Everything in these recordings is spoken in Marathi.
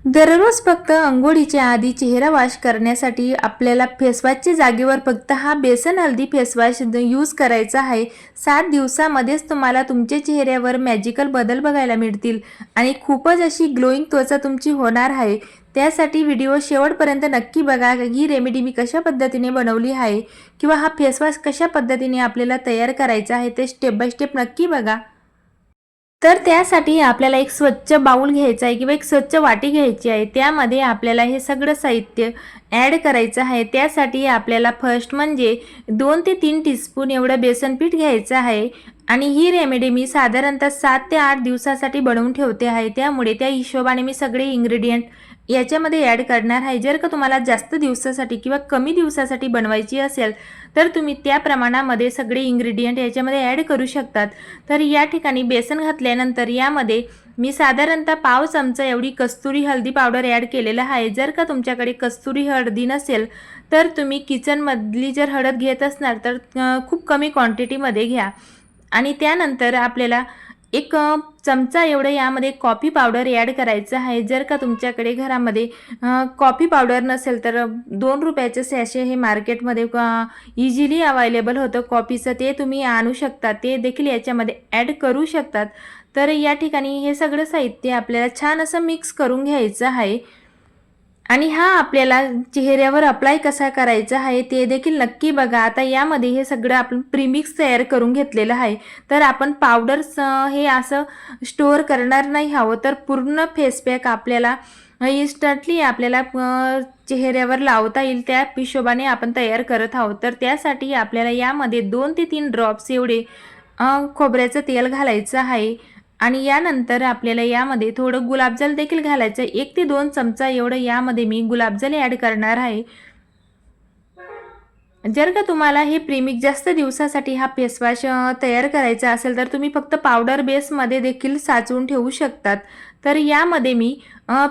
दररोज फक्त अंघोळीच्या आधी चेहरा वॉश करण्यासाठी आपल्याला फेसवॉशच्या जागेवर फक्त हा बेसन हल्दी फेसवॉश यूज करायचा आहे। 7 दिवसामध्येच तुम्हाला तुमच्या चेहऱ्यावर मॅजिकल बदल बघायला मिळतील आणि खूपच अशी ग्लोईंग त्वचा तुमची होणार आहे। त्यासाठी व्हिडिओ शेवटपर्यंत नक्की बघा। ही रेमेडी मी कशा पद्धतीने बनवली आहे किंवा हा फेसवॉश कशा पद्धतीने आपल्याला तयार करायचा आहे ते स्टेप बाय स्टेप नक्की बघा। तर त्यासाठी आपल्याला एक स्वच्छ बाउल घ्यायचा आहे किंवा एक स्वच्छ वाटी घ्यायची आहे। त्यामध्ये आपल्याला हे सगळं साहित्य ॲड करायचं आहे। त्यासाठी आपल्याला फर्स्ट म्हणजे 2 ते 3 टीस्पून एवढं बेसन पीठ घ्यायचं आहे आणि ही रेमेडी मी साधारणतः 7 ते 8 दिवसासाठी बनवून ठेवते आहे। त्यामुळे त्या हिशोबाने मी सगळे इन्ग्रेडियंट याच्यामध्ये ॲड करणार आहे। जर का तुम्हाला जास्त दिवसासाठी किंवा कमी दिवसासाठी बनवायची असेल तर तुम्ही त्या प्रमाणामध्ये सगळे इन्ग्रेडियंट याच्यामध्ये ॲड करू शकतात। तर या ठिकाणी बेसन घातल्यानंतर यामध्ये मी साधारणतः पाव चमचा एवढी कस्तुरी हळदी पावडर ॲड केलेला आहे। जर का तुमच्याकडे कस्तुरी हळदी नसेल तर तुम्ही किचनमधली जर हळद घेत असणार तर खूप कमी क्वांटिटीमध्ये घ्या। आणि त्यानंतर आपल्याला एक चमचा एवढं यामध्ये कॉफी पावडर ॲड करायचं आहे। जर का तुमच्याकडे घरामध्ये कॉफी पावडर नसेल तर 2 रुपयाचे सॅशे हे मार्केटमध्ये इझिली अवेलेबल होतं कॉफीचं, ते तुम्ही आणू शकता, ते देखील याच्यामध्ये ॲड करू शकतात। तर या ठिकाणी हे सगळं साहित्य आपल्याला छान असं मिक्स करून घ्यायचं आहे आणि हा आपल्याला चेहऱ्यावर अप्लाय कसा करायचा आहे ते देखील नक्की बघा। आता यामध्ये हे सगळं आपण प्रीमिक्स तयार करून घेतलेलं आहे। तर आपण पावडर्स हे असं स्टोअर करणार नाही हवं, तर पूर्ण फेस पॅक आपल्याला इन्स्टंटली आपल्याला चेहऱ्यावर लावता येईल त्या हिशोबाने आपण तयार करत आहोत। तर त्यासाठी आपल्याला यामध्ये 2 ते 3 ड्रॉप्स एवढे खोबऱ्याचं तेल घालायचं आहे आणि यानंतर आपल्याला यामध्ये थोडं गुलाबजल देखील घालायचं आहे। 1 ते 2 चमचा एवढं यामध्ये मी गुलाबजल ॲड करणार आहे। जर का तुम्हाला हे प्रीमिक्स जास्त दिवसासाठी हा फेसवॉश तयार करायचा असेल तर तुम्ही फक्त पावडर बेसमध्ये देखील साचवून ठेवू शकतात। तर यामध्ये मी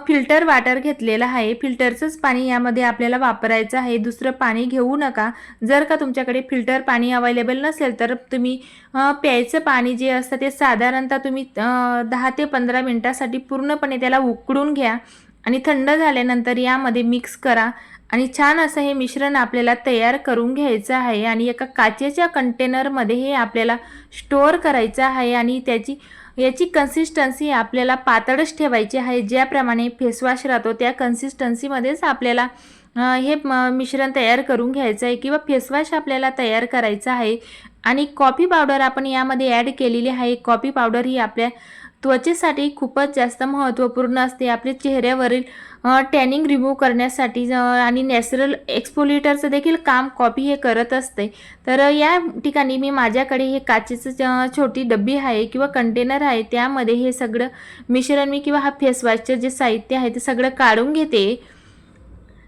फिल्टर वॉटर घेतलेलं आहे। फिल्टरचंच पाणी यामध्ये आपल्याला वापरायचं आहे, दुसरं पाणी घेऊ नका। जर का तुमच्याकडे फिल्टर पाणी अवेलेबल नसेल तर तुम्ही प्यायचं पाणी जे असतं ते साधारणतः तुम्ही 10 ते 15 मिनिटासाठी पूर्णपणे त्याला उकळून घ्या आणि थंड झाल्यानंतर यामध्ये मिक्स करा आणि छान असं हे मिश्रण आपल्याला तयार करून घ्यायचं आहे आणि एका काचेच्या कंटेनरमध्ये हे आपल्याला स्टोअर करायचं आहे आणि याची कन्सिस्टन्सी आपल्याला पातळच ठेवायची आहे। ज्याप्रमाणे फेसवॉश राहतो त्या कन्सिस्टन्सीमध्येच आपल्याला हे मिश्रण तयार करून घ्यायचं आहे किंवा फेसवॉश आपल्याला तयार करायचा आहे। आणि कॉफी पावडर आपण यामध्ये ॲड केलेली आहे। कॉफी पावडर ही आपल्या त्वचेसाठी खूपच जास्त महत्त्वपूर्ण असते। आपल्या चेहऱ्यावरील टॅनिंग रिमूव्ह करण्यासाठी आणि नॅचरल एक्सफोलिएटरचं देखील काम कॉफी हे करत असते। तर या ठिकाणी मी माझ्याकडे हे काचेचं छोटी डब्बी आहे किंवा कंटेनर आहे, त्यामध्ये हे सगळं मिश्रण मी किंवा हा फेसवॉशचं जे साहित्य आहे ते सगळं काढून घेते।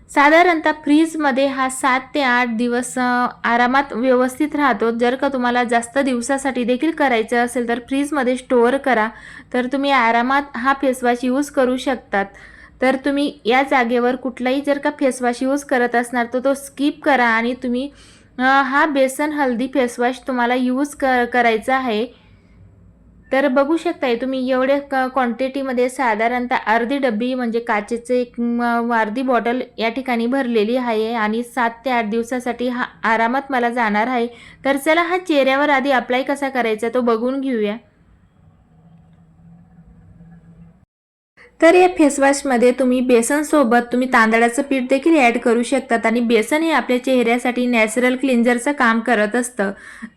साधारणतः फ्रीजमध्ये हा 7 ते 8 दिवस आरामात व्यवस्थित राहतो। जर का तुम्हाला जास्त दिवसासाठी देखील करायचं असेल तर फ्रीजमध्ये स्टोअर करा, तर तुम्ही आरामात हा फेसवॉश यूज करू शकतात। तर तुम्ही या जागेवर कुठलाही जर का फेसवॉश यूज करत असणार तर तो स्किप करा आणि तुम्ही हा बेसन हल्दी फेसवॉश तुम्हाला यूज करायचा आहे। तर बघू शकताय तुम्ही एवढ्या क्वांटिटीमध्ये साधारणतः अर्धी डब्बी म्हणजे काचेचे एक अर्धी बॉटल या ठिकाणी भरलेली आहे आणि 7 ते 8 दिवसासाठी हा आरामात मला जाणार आहे। तर चला हा चेहऱ्यावर आधी अप्लाय कसा करायचा तो बघून घेऊया। तर या फेसवॉशमध्ये तुम्ही बेसनसोबत तुम्ही तांदळाचं पीठ देखील ॲड करू शकतात आणि बेसन हे आपल्या चेहऱ्यासाठी नॅचरल क्लिन्झरचं काम करत असतं।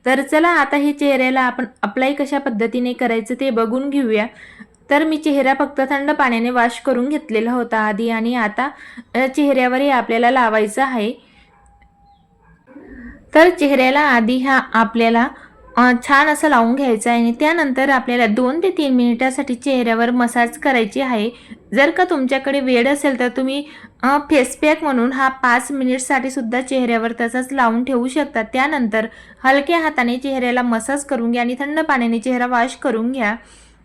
तर चला आता हे चेहऱ्याला आपण अप्लाय कशा पद्धतीने करायचं ते बघून घेऊया। तर मी चेहरा फक्त थंड पाण्याने वॉश करून घेतलेला होता आधी आणि आता चेहऱ्यावरही आपल्याला लावायचं आहे। तर चेहऱ्याला आधी हा आपल्याला छान असं लावून घ्यायचं आहे आणि त्यानंतर आपल्याला 2 ते 3 मिनिटासाठी चेहऱ्यावर मसाज करायची आहे। जर का तुमच्याकडे वेळ असेल तर तुम्ही फेस पॅक म्हणून हा 5 मिनिटसाठी सुद्धा चेहऱ्यावर तसाच लावून ठेवू शकता। त्यानंतर हलक्या हाताने चेहऱ्याला मसाज करून घ्या आणि थंड पाण्याने चेहरा वॉश करून घ्या।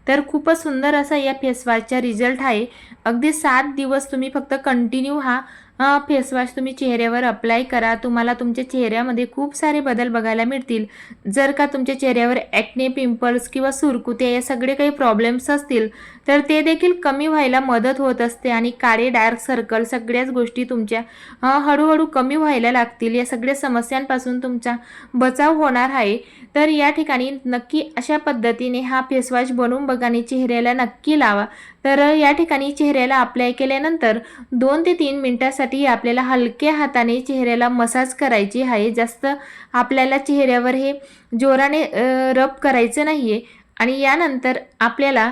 तर खूपच सुंदर असा या फेसवॉशचा रिझल्ट आहे। अगदी 7 दिवस तुम्ही फक्त कंटिन्यू हा फेसवॉश तुम्ही चेहऱ्यावर अप्लाय करा. तुम्हाला तुमच्या चेहऱ्यामध्ये खूप सारे बदल बघायला मिळतील. जर का तुमच्या चेहऱ्यावर ॲक्ने, पिंपल्स किंवा सुरकुत्या या सगळे काही प्रॉब्लेम्स असतील तर ते देखील कमी व्हायला मदत होत असते आणि काळे डार्क सर्कल सगळ्याच गोष्टी तुमच्या हळूहळू कमी व्हायला लागतील. या सगळ्या समस्यांपासून तुमचा बचाव होणार आहे. तर या ठिकाणी नक्की अशा पद्धतीने हा फेसवॉश बनवून बघा आणि चेहऱ्याला नक्की लावा. तर या ठिकाणी चेहऱ्याला अप्लाय केल्यानंतर 2 ते 3 मिनिटासाठी आपल्याला हलक्या हाताने चेहऱ्याला मसाज करायची आहे. जास्त आपल्याला चेहऱ्यावर हे जोराने रब करायचं नाही आहे. आणि यानंतर आपल्याला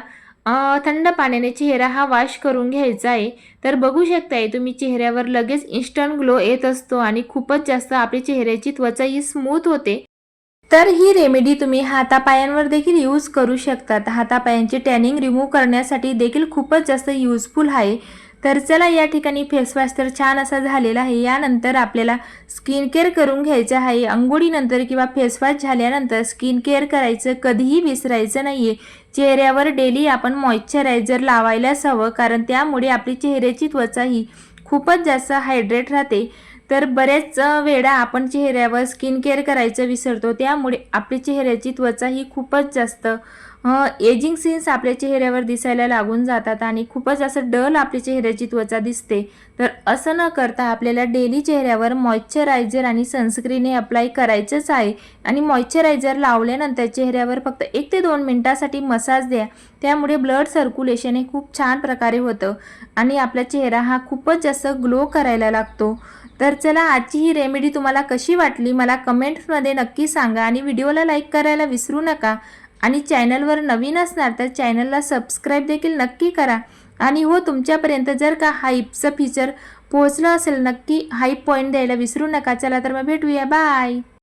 थंड पाण्याने चेहरा हा वॉश करून घ्यायचा आहे. तर बघू शकताय तुम्ही चेहऱ्यावर लगेच इन्स्टंट ग्लो येत असतो आणि खूपच जास्त आपली चेहऱ्याची त्वचा ही स्मूथ होते. तर ही रेमेडी तुम्ही हातापायांवर देखील यूज करू शकतात. हातापायांची टॅनिंग रिमूव्ह करण्यासाठी देखील खूपच जास्त युजफुल आहे. तर चला या ठिकाणी फेसवॉश तर छान असा झालेला आहे. यानंतर आपल्याला स्किन केअर करून घ्यायचं आहे. अंघोळीनंतर किंवा फेसवॉश झाल्यानंतर स्किन केअर करायचं कधीही विसरायचं नाही आहे. चेहऱ्यावर डेली आपण मॉइश्चरायझर लावायलाच हवं, कारण त्यामुळे आपली चेहऱ्याची त्वचा ही खूपच जास्त हायड्रेट राहते. तर बरेच वेळा आपण चेहऱ्यावर स्किन केअर करायचं विसरतो, त्यामुळे आपली चेहऱ्याची त्वचा ही खूपच जास्त एजिंग सीन्स आपल्या चेहऱ्यावर दिसायला लागून जातात आणि खूपच असं डल आपली चेहऱ्याची त्वचा दिसते. तर असं न करता आपल्याला डेली चेहऱ्यावर मॉइश्चरायझर आणि सनस्क्रीन हे अप्लाय करायचंच आहे. आणि मॉइश्चरायझर लावल्यानंतर चेहऱ्यावर फक्त 1 ते 2 मिनिटासाठी मसाज द्या. त्यामुळे ब्लड सर्क्युलेशन हे खूप छान प्रकारे होतं आणि आपला चेहरा हा खूपच जास्त ग्लो करायला लागतो. तर चला आजची ही रेमेडी तुम्हाला कशी वाटली मला कमेंट्समध्ये नक्की सांगा आणि व्हिडिओला लाईक करायला विसरू नका. आणि चॅनलवर नवीन असणार तर चॅनलला सबस्क्राईब देखील नक्की करा. आणि हो, तुमच्यापर्यंत जर का हाईपचं फीचर पोहोचलं असेल नक्की हाईप पॉईंट द्यायला विसरू नका. चला तर मग भेटूया. बाय.